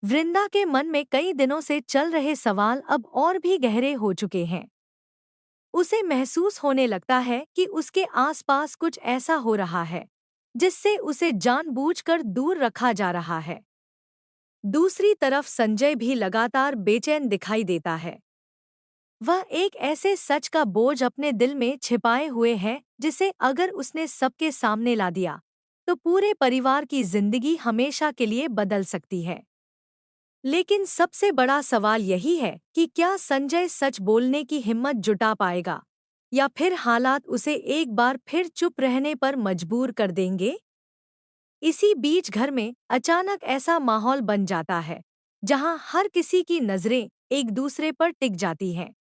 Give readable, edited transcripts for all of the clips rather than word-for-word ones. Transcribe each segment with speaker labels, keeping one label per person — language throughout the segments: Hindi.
Speaker 1: वृंदा के मन में कई दिनों से चल रहे सवाल अब और भी गहरे हो चुके हैं। उसे महसूस होने लगता है कि उसके आसपास कुछ ऐसा हो रहा है जिससे उसे जानबूझकर दूर रखा जा रहा है। दूसरी तरफ संजय भी लगातार बेचैन दिखाई देता है। वह एक ऐसे सच का बोझ अपने दिल में छिपाए हुए है जिसे अगर उसने सबके सामने ला दिया तो पूरे परिवार की जिंदगी हमेशा के लिए बदल सकती है। लेकिन सबसे बड़ा सवाल यही है कि क्या संजय सच बोलने की हिम्मत जुटा पाएगा या फिर हालात उसे एक बार फिर चुप रहने पर मजबूर कर देंगे। इसी बीच घर में अचानक ऐसा माहौल बन जाता है जहां हर किसी की नजरें एक दूसरे पर टिक जाती हैं।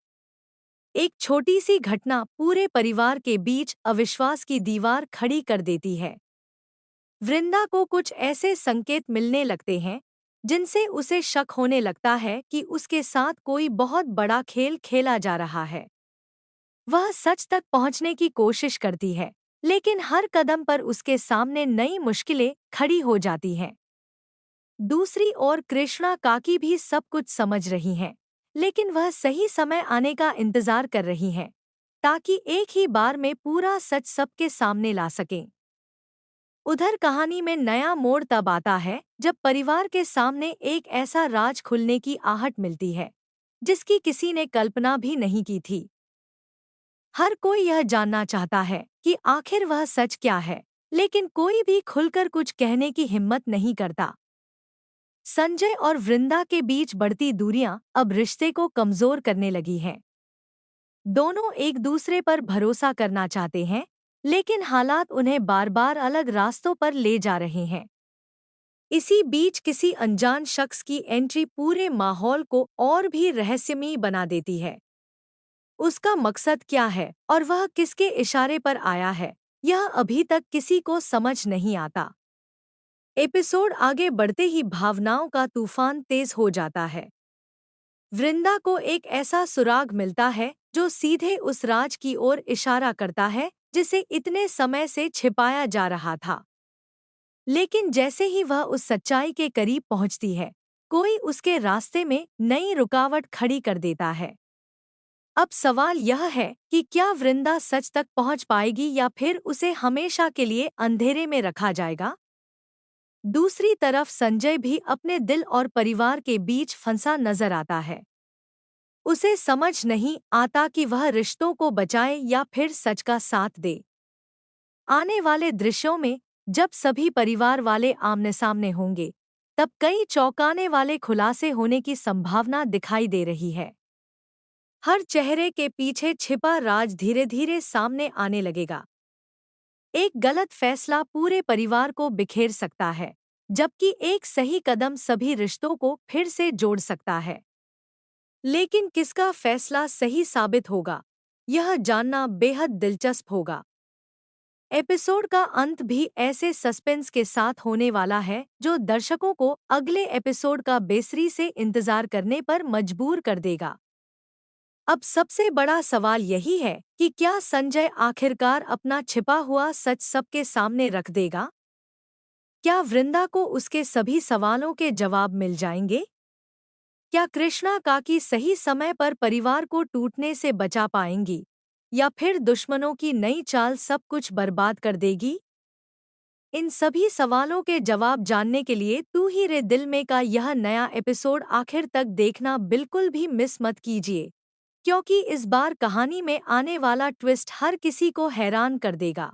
Speaker 1: एक छोटी सी घटना पूरे परिवार के बीच अविश्वास की दीवार खड़ी कर देती है। वृंदा को कुछ ऐसे संकेत मिलने लगते हैं जिनसे उसे शक होने लगता है कि उसके साथ कोई बहुत बड़ा खेल खेला जा रहा है। वह सच तक पहुंचने की कोशिश करती है, लेकिन हर कदम पर उसके सामने नई मुश्किलें खड़ी हो जाती हैं। दूसरी ओर कृष्णा काकी भी सब कुछ समझ रही हैं, लेकिन वह सही समय आने का इंतजार कर रही हैं, ताकि एक ही बार में पूरा सच सबके सामने ला सकें। उधर कहानी में नया मोड़ तब आता है जब परिवार के सामने एक ऐसा राज खुलने की आहट मिलती है जिसकी किसी ने कल्पना भी नहीं की थी। हर कोई यह जानना चाहता है कि आखिर वह सच क्या है, लेकिन कोई भी खुलकर कुछ कहने की हिम्मत नहीं करता। संजय और वृंदा के बीच बढ़ती दूरियां अब रिश्ते को कमजोर करने लगी हैं। दोनों एक दूसरे पर भरोसा करना चाहते हैं, लेकिन हालात उन्हें बार बार अलग रास्तों पर ले जा रहे हैं। इसी बीच किसी अनजान शख्स की एंट्री पूरे माहौल को और भी रहस्यमयी बना देती है। उसका मकसद क्या है और वह किसके इशारे पर आया है, यह अभी तक किसी को समझ नहीं आता। एपिसोड आगे बढ़ते ही भावनाओं का तूफान तेज हो जाता है। वृंदा को एक ऐसा सुराग मिलता है जो सीधे उस राज की ओर इशारा करता है जिसे इतने समय से छिपाया जा रहा था। लेकिन जैसे ही वह उस सच्चाई के करीब पहुंचती है, कोई उसके रास्ते में नई रुकावट खड़ी कर देता है। अब सवाल यह है कि क्या वृंदा सच तक पहुंच पाएगी या फिर उसे हमेशा के लिए अंधेरे में रखा जाएगा। दूसरी तरफ संजय भी अपने दिल और परिवार के बीच फंसा नजर आता है। उसे समझ नहीं आता कि वह रिश्तों को बचाए या फिर सच का साथ दे। आने वाले दृश्यों में जब सभी परिवार वाले आमने सामने होंगे, तब कई चौंकाने वाले खुलासे होने की संभावना दिखाई दे रही है। हर चेहरे के पीछे छिपा राज धीरे धीरे सामने आने लगेगा। एक गलत फैसला पूरे परिवार को बिखेर सकता है, जबकि एक सही कदम सभी रिश्तों को फिर से जोड़ सकता है। लेकिन किसका फैसला सही साबित होगा, यह जानना बेहद दिलचस्प होगा। एपिसोड का अंत भी ऐसे सस्पेंस के साथ होने वाला है जो दर्शकों को अगले एपिसोड का बेसब्री से इंतजार करने पर मजबूर कर देगा। अब सबसे बड़ा सवाल यही है कि क्या संजय आखिरकार अपना छिपा हुआ सच सबके सामने रख देगा? क्या वृंदा को उसके सभी सवालों के जवाब मिल जाएंगे? क्या कृष्णा काकी सही समय पर परिवार को टूटने से बचा पाएंगी या फिर दुश्मनों की नई चाल सब कुछ बर्बाद कर देगी? इन सभी सवालों के जवाब जानने के लिए तू ही रे दिल में का यह नया एपिसोड आखिर तक देखना बिल्कुल भी मिस मत कीजिए, क्योंकि इस बार कहानी में आने वाला ट्विस्ट हर किसी को हैरान कर देगा।